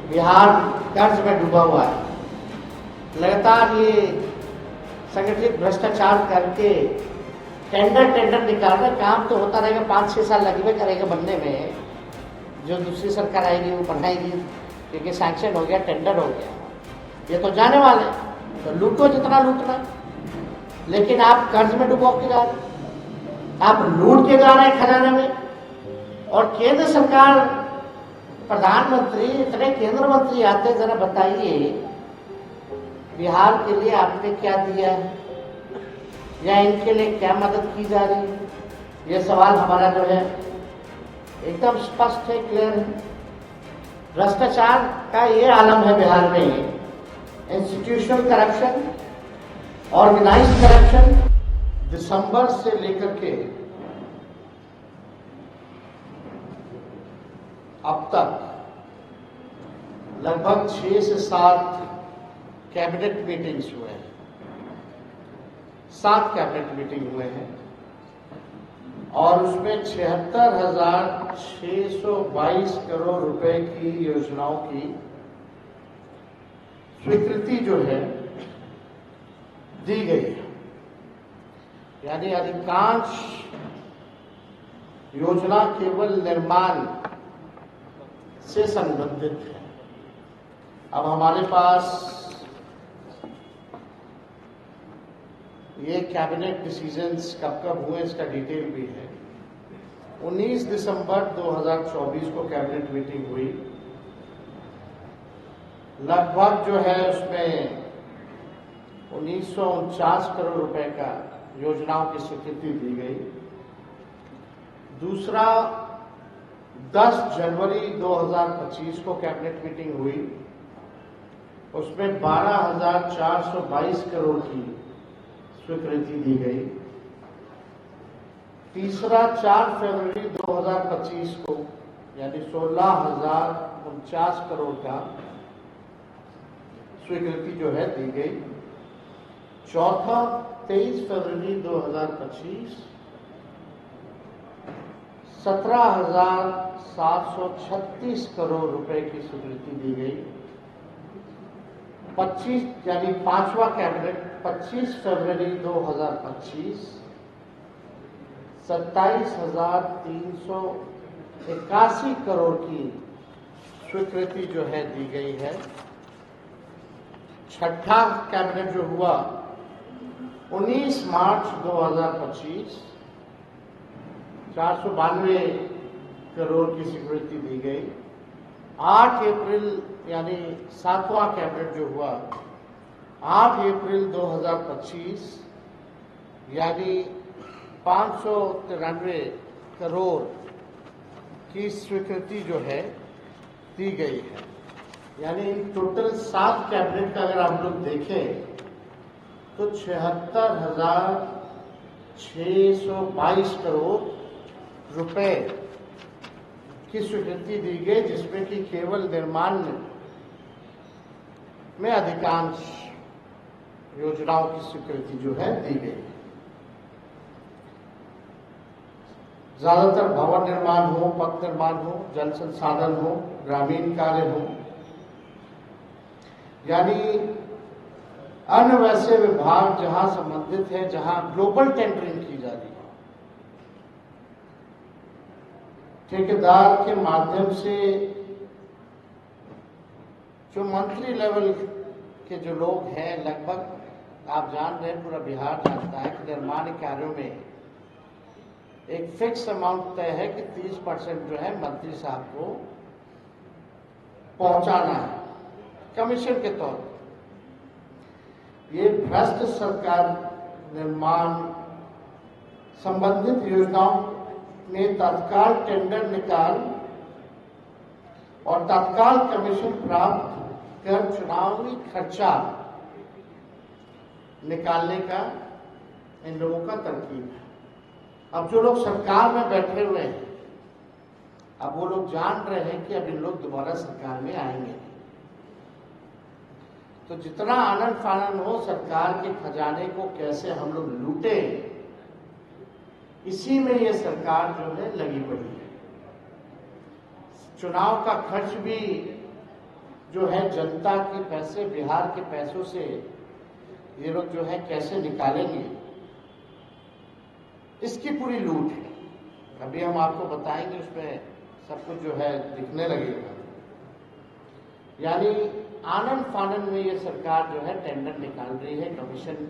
बिहार कर्ज में डूबा हुआ है। लगातार ये संगठित भ्रष्टाचार करके टेंडर निकालना, काम तो होता रहेगा, 5-6 साल लगेगा करेगा बनने में। जो दूसरी सरकार आएगी वो बढ़ाएगी, क्योंकि सैंक्शन हो गया, टेंडर हो गया, ये तो जाने वाले, तो लूटो जितना लूटना। लेकिन आप कर्ज में डुबो के जा रहे, आप लूट के जा रहे हैं खजाने में। और केंद्र सरकार, प्रधानमंत्री, इतने केंद्र मंत्री आते, जरा बताइए बिहार के लिए आपने क्या दिया है या इनके लिए क्या मदद की जा रही है? ये सवाल हमारा जो है एकदम स्पष्ट है, क्लियर है। भ्रष्टाचार का ये आलम है बिहार में, इंस्टीट्यूशनल करप्शन, ऑर्गेनाइज्ड करप्शन। दिसंबर से लेकर के अब तक लगभग 6 से 7 कैबिनेट मीटिंग्स हुए हैं, 7 कैबिनेट मीटिंग हुए हैं, और उसमें 76,622 करोड़ रुपए की योजनाओं की स्वीकृति जो है दी गई है। यानी अधिकांश योजना केवल निर्माण से संबंधित है। अब हमारे पास ये कैबिनेट डिसीजंस कब कब हुए इसका डिटेल भी है। 19 दिसंबर 2024 को कैबिनेट मीटिंग हुई। लगभग जो है उसमें 1949 करोड़ रुपए का योजनाओं की स्वीकृति दी गई। दूसरा 10 जनवरी 2025 को कैबिनेट मीटिंग हुई, उसमें 12,422 करोड़ की स्वीकृति दी गई। तीसरा 4 फरवरी 2025 को यानी 16,049 करोड़ का स्वीकृति जो है दी गई। चौथा 23 फरवरी 2025 17,736 करोड़ रुपए की स्वीकृति दी गई। 25 यानी 5वां कैबिनेट 25 फरवरी 2025 27,381 करोड़ की स्वीकृति जो है दी गई है। छठा कैबिनेट जो हुआ 19 मार्च 2025 492 करोड़ की स्वीकृति दी गई। 8 अप्रैल यानी 7वां कैबिनेट जो हुआ 8 अप्रैल 2025 यानी 593 करोड़ की स्वीकृति जो है दी गई है। यानी टोटल 7 कैबिनेट का अगर हम लोग देखें तो 76,622 करोड़ रुपए की स्वीकृति दी गई, जिसमें कि केवल निर्माण में अधिकांश योजनाओं की स्वीकृति जो है दी गई। ज्यादातर भवन निर्माण हो, पथ निर्माण हो, जल संसाधन हो, ग्रामीण कार्य हो, यानी अन्य वैसे विभाग जहां संबंधित है, जहां ग्लोबल टेंडरिंग की जा रही है, ठेकेदार के माध्यम से जो मंत्री लेवल के जो लोग हैं, लगभग आप जान रहे हैं, पूरा बिहार जानता है कि निर्माण कार्यों में एक फिक्स अमाउंट तय है कि 30% जो है मंत्री साहब को पहुंचाना है कमीशन के तौर पर। ये भ्रष्ट सरकार निर्माण संबंधित योजनाओं में तत्काल टेंडर निकाल और तत्काल कमीशन प्राप्त कर चुनावी खर्चा निकालने का इन लोगों का तरकीब है। अब जो लोग सरकार में बैठे हुए हैं, अब वो लोग जान रहे हैं कि अब इन लोग दोबारा सरकार में आएंगे, तो जितना आनंद फानन हो सरकार के खजाने को कैसे हम लोग लूटे, इसी में ये सरकार जो है लगी पड़ी है। चुनाव का खर्च भी जो है जनता के पैसे, बिहार के पैसों से ये लोग जो है कैसे निकालेंगे, इसकी पूरी लूट है। अभी हम आपको बताएंगे, उसमें सब कुछ जो है दिखने लगेगा। यानी आनन फानन में ये सरकार जो है टेंडर निकाल रही है, कमीशन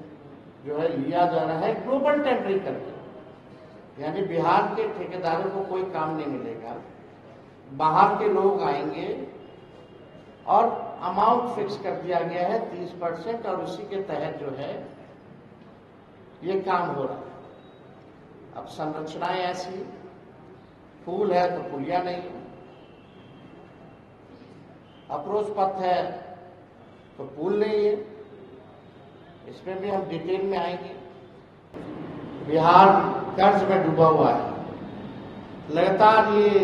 जो है लिया जा रहा है ग्लोबल टेंडरिंग करके। यानी बिहार के ठेकेदारों को कोई काम नहीं मिलेगा, बाहर के लोग आएंगे और अमाउंट फिक्स कर दिया गया है 30%, और उसी के तहत जो है ये काम हो रहा है। अब संरचनाएं ऐसी, पुल है तो पुलिया नहीं है, अप्रोच पथ है तो पुल नहीं है, इसमें भी हम डिटेल में आएंगे। बिहार कर्ज में डूबा हुआ है, लगातार ये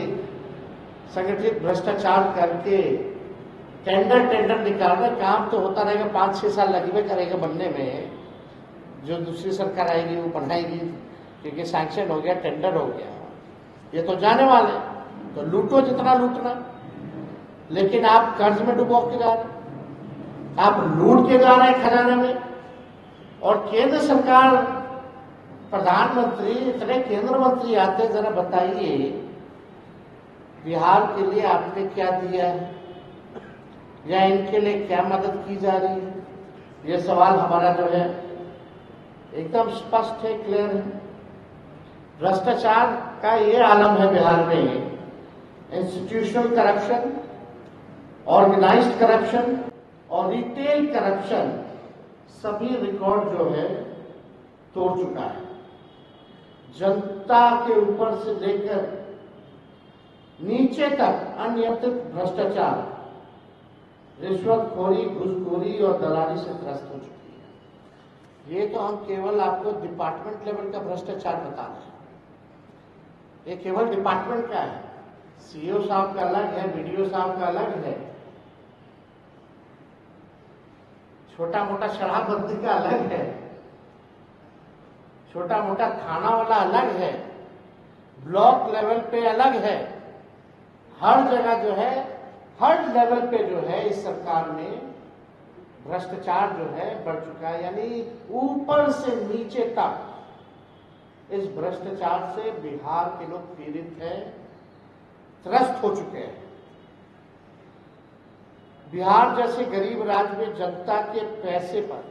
संगठित भ्रष्टाचार करके टेंडर निकाल रहे। काम तो होता रहेगा, 5-6 साल लगेगा करेगा बनने में, जो दूसरी सरकार आएगी वो बढ़ाएगी, क्योंकि सैंक्शन हो गया, टेंडर हो गया, ये तो जाने वाले, तो लूटो जितना लूटना। लेकिन आप कर्ज में डुबो के जा रहे, आप लूट के जा रहे हैं खजाने में। और केंद्र सरकार, प्रधानमंत्री, इतने केंद्र मंत्री आते, जरा बताइए बिहार के लिए आपने क्या दिया है या इनके लिए क्या मदद की जा रही है? ये सवाल हमारा जो है एकदम स्पष्ट है, क्लियर है। भ्रष्टाचार का ये आलम है बिहार में, इंस्टीट्यूशनल करप्शन, ऑर्गेनाइज्ड करप्शन और रिटेल करप्शन, सभी रिकॉर्ड जो है तोड़ चुका है। जनता के ऊपर से लेकर नीचे तक अनियंत्रित भ्रष्टाचार, रिश्वतखोरी, घूसखोरी और दलाली से त्रस्त हो चुकी है। ये तो हम केवल आपको डिपार्टमेंट लेवल का भ्रष्टाचार बता रहे हैं। ये केवल डिपार्टमेंट का है, सीईओ साहब का अलग है, बीडीओ साहब का अलग है, छोटा मोटा शराबबंदी का अलग है, छोटा मोटा थाना वाला अलग है, ब्लॉक लेवल पे अलग है। हर जगह जो है, हर लेवल पे जो है इस सरकार में भ्रष्टाचार जो है बढ़ चुका है। यानी ऊपर से नीचे तक इस भ्रष्टाचार से बिहार के लोग पीड़ित हैं, त्रस्त हो चुके हैं। बिहार जैसे गरीब राज्य में जनता के पैसे पर,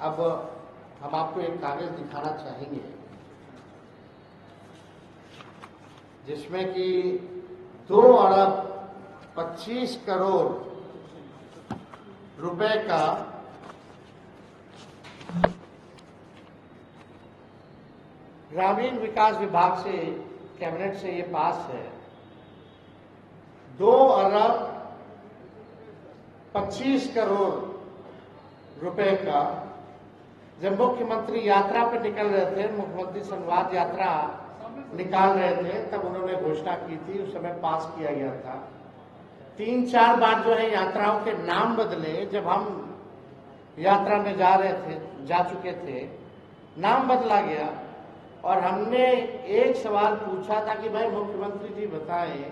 अब हम आपको एक कागज दिखाना चाहेंगे जिसमें कि 2 अरब 25 करोड़ रुपए का ग्रामीण विकास विभाग से, कैबिनेट से ये पास है। 2 अरब 25 करोड़ रुपए का, जब मुख्यमंत्री यात्रा पर निकल रहे थे, मुख्यमंत्री संवाद यात्रा निकाल रहे थे, तब उन्होंने घोषणा की थी, उस समय पास किया गया था। 3-4 बार जो है यात्राओं के नाम बदले, जब हम यात्रा में जा चुके थे, नाम बदला गया। और हमने एक सवाल पूछा था कि भाई मुख्यमंत्री जी बताएं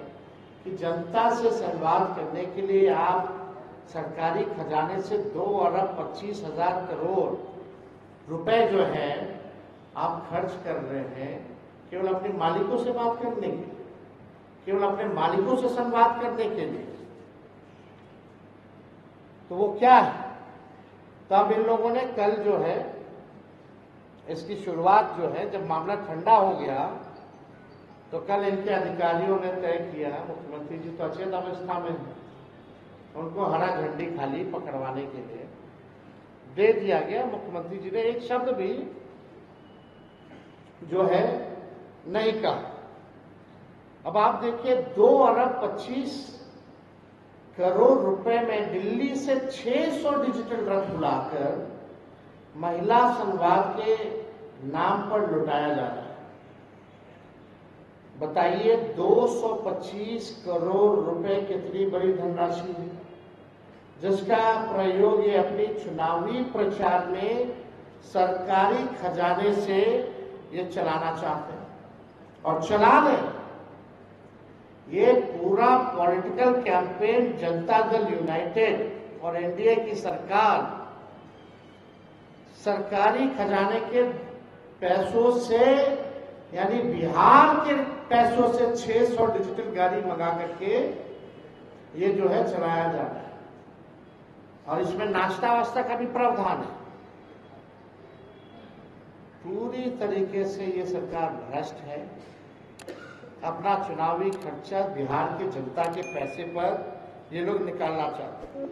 कि जनता से संवाद करने के लिए आप सरकारी खजाने से 2 अरब 25 हजार करोड़ रुपए जो है आप खर्च कर रहे हैं केवल अपने मालिकों से बात करने के लिए, केवल अपने मालिकों से संवाद करने के लिए, तो वो क्या है? तब इन लोगों ने कल जो है इसकी शुरुआत जो है, जब मामला ठंडा हो गया तो कल इनके अधिकारियों ने तय किया, मुख्यमंत्री जी तो अचेत अवस्था में हैं, उनको हरा झंडी खाली पकड़वाने के लिए दे दिया गया। मुख्यमंत्री जी ने एक शब्द भी जो है नहीं कहा। अब आप देखिए 2 अरब 25 करोड़ रुपए में दिल्ली से 600 डिजिटल रथ बुलाकर महिला संवाद के नाम पर लुटाया जा रहा है। बताइए 225 करोड़ रुपए कितनी बड़ी धनराशि है, जिसका प्रयोग ये अपनी चुनावी प्रचार में सरकारी खजाने से ये चलाना चाहते हैं और चला रहे। ये पूरा political campaign Janata Dal United और एनडीए की सरकार सरकारी खजाने के पैसों से, यानी बिहार के पैसों से 600 डिजिटल गाड़ी मंगा करके ये जो है चलाया जा रहा है। और इसमें नाश्ता वास्ता का भी प्रावधान है। पूरी तरीके से ये सरकार भ्रष्ट है। अपना चुनावी खर्चा बिहार की जनता के पैसे पर ये लोग निकालना चाहते हैं।